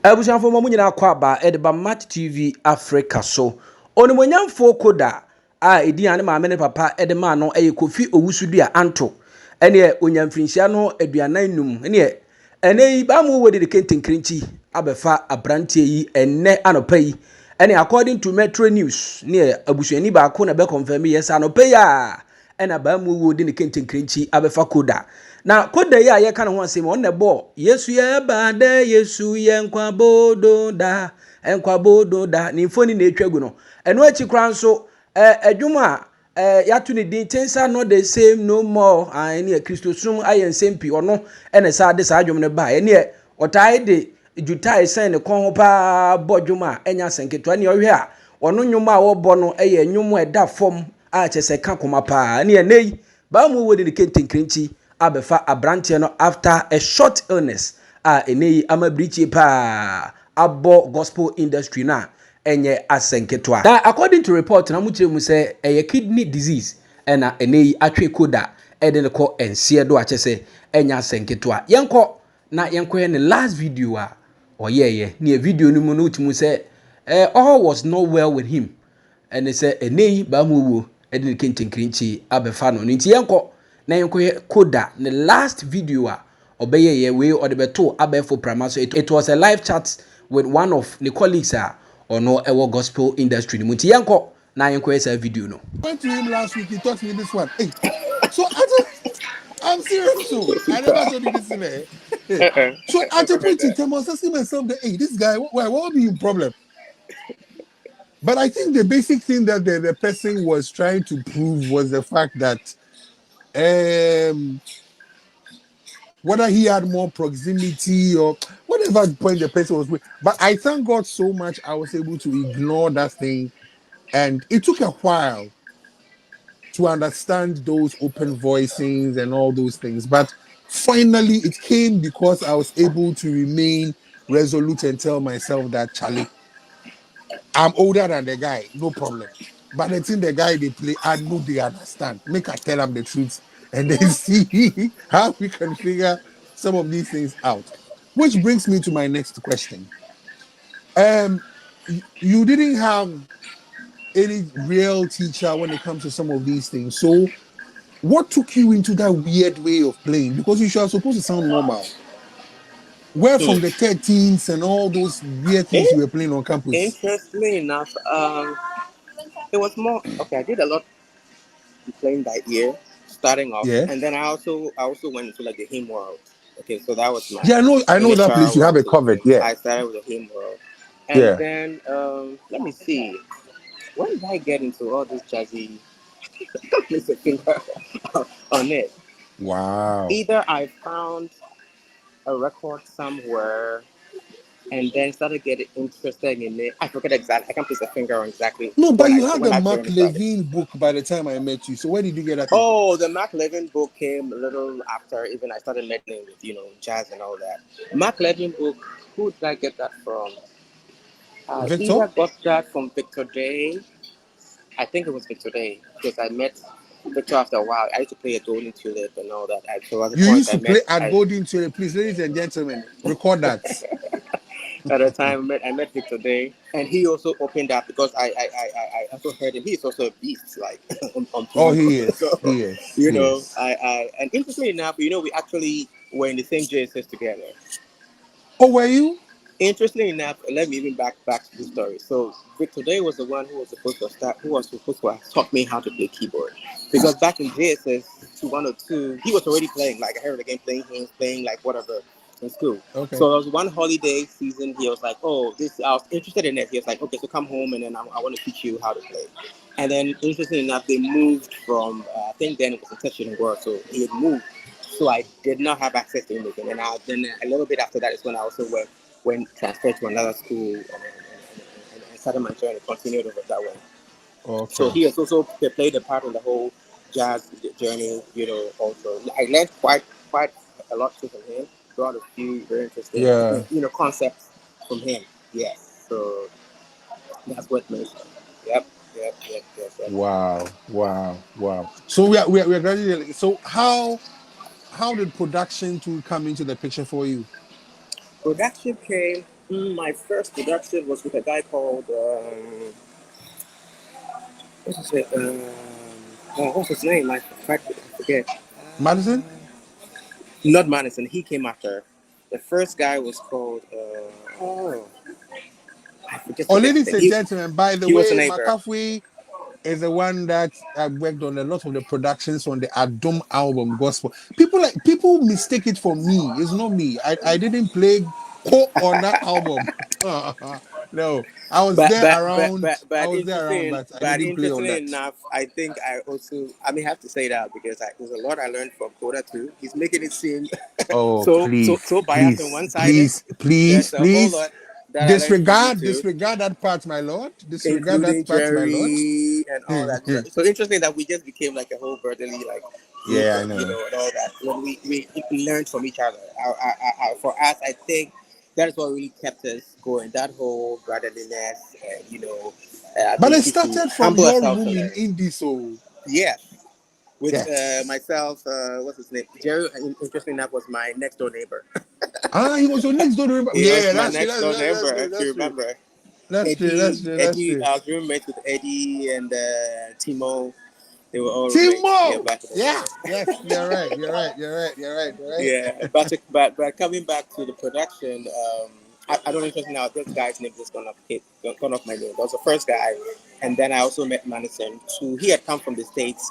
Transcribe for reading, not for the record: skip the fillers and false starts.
Abusuafo mo nyina kwa ba edeba Match TV Africa so. Onimonyamfo Koda a edi ane maame ne papa edema no eye Kofi Owusudua anto. Ene onyamfrinhia no aduanan num. Ene ba mu wodi de kentenkrinchi abefa abrantie yi enne anopa yi. Ene according to Metro News ne abusuani ba ko na be confirm yes anopa ya. Ena ba mu wodi ne kentenkrinchi abefa Koda. Na Koda ya ye kan ho asem on ne bo Yesu ye ba da Yesu ye nkwa bodo da ni mfoni na etwagu no eno achi kran so adwuma yatu ne din tensa no the same no more ene Kristosum ayen sempi ono ene sa de sa adwum ne ba ene otai de jutai sen ne kon ho pa bodwuma enya senketo ene ohwe a ono nwuma a wo bo no eye nwum eda fom a chese ka koma pa ene nei ba mu wodi ne kentenkrinchi abefa abrante no after a short illness enei amabrichi pa abo gospel industry na enye asenketwa. Now according to report na muchire mu say a kidney disease na enei atwe Koda ede ne ko ense do achese enya asenketwa. Yenko na yenko ye ne last video a oyeye ne video ni mu no utimu say all was not well with him and say enei ba mu wo ede ne kentenkrinchi abefa no nti yenko na yenko Koda ne last video a obeye ye we or the beto abefo prama. So it was a live chat with one of the colleagues or no ewo gospel industry. Muti yanko na yanko esa video no. I went to him last week, he taught me this one. Hey, so I'm serious, so I never told you this in there. So at a point in time, I was asking myself that, hey, this guy, what would be the problem? But I think the basic thing that the person was trying to prove was the fact that whether he had more proximity or whatever point the person was with. But I thank God so much I was able to ignore that thing. And it took a while to understand those open voicings and all those things. But finally, it came because I was able to remain resolute and tell myself that, Charlie, I'm older than the guy, no problem. But the thing the guy they play, I know they understand. Make I tell them the truth and then see how we can figure some of these things out. Which brings me to my next question. You didn't have any real teacher when it comes to some of these things. So what took you into that weird way of playing? Because you are supposed to sound normal. Where from the 13s and all those weird things you were playing on campus? Interestingly enough, it was more okay. I did a lot playing by ear, starting off, and then I also went into like the hymn world. Okay, so that was my I know that place. You have it covered. Yeah, I started with the hymn world, and then let me see, when did I get into all this jazzy? Place a finger on it. Wow. Either I found a record somewhere and then started getting interested in it. I forget exactly. I can't place a finger on exactly. No, but you had the Mark Levine book by the time I met you. So where did you get that? Oh, the Mark Levine book came a little after even I started meddling with, jazz and all that. Mark Levine book, who did I get that from? Victor? Either got that from Victor Day. I think it was Victor Day because I met Victor after a while. I used to play at Golden Tulip and all that. You used to play at Golden Tulip. Please, ladies and gentlemen, record that. At the time, I met Victor Day, and he also opened up because I also heard him. He's also a beast, like on oh, he is. So, he is. And interestingly enough, we actually were in the same JSS together. Oh, were you? Interestingly enough, let me even back to the story. So Victor Day was the one who was supposed to have taught me how to play keyboard. Because back in JSS 102, he was already playing. Like I heard the game playing like whatever in school. Okay. So there was one holiday season. He was like, "Oh, I was interested in it." He was like, "Okay, so come home and then I want to teach you how to play." And then, interestingly enough, they moved from I think then it was in Touching and World, so he had moved. So I did not have access to anything. And then a little bit after that is when I also went transferred to another school and started my journey, continued over that way. Okay. So he has also played a part in the whole jazz journey, also. I learned quite a lot too from him. Brought a few very interesting, concepts from him. Yes. So that's what makes it. Yep. Wow. So we are gradually. So how did production to come into the picture for you? Production came My first production was with a guy called what's his name? What's his name? I forget. Madison? Not Madison. He came after. The first guy was called I forget. Oh, ladies and gentlemen, by the he was a way, neighbor. McAfee is the one that worked on a lot of the productions on the Adom album, Gospel. People mistake it for me. It's not me. I didn't play on that album. No, I was there around. I was there around, but I didn't play on Interestingly that. enough, I think I may have to say that because there's a lot I learned from Koda too. He's making it seem Oh, so biased and one-sided. There's a whole please. lot that I learned from you too, Disregard that part, my lord. Disregard including that part, my lord. Jerry and all that. So interesting that we just became like a whole brotherly like group, Yeah, I and know. and all that. When we learned from each other. For us, I think that is what really kept us going. That whole brotherliness, and But it ability to started from humble your ourselves to room in learn. Indie, so Yes. With yes. myself, what's his name? Jerry, interesting enough, was my next door neighbor. He was your next door neighbor. He was Yeah, my that's true. next door neighbor, if you remember. That's true. That's true. That's Eddie, true. I was roommates with Eddie and Timo. They were all roommates. Yeah, Timo. back in the Yeah. day. Yes, you're right. You're right. You're right. You're right. You're right. Yeah, but coming back to the production, I don't know now. This guy's name just gone off my name. That was the first guy, and then I also met Madison. He had come from the States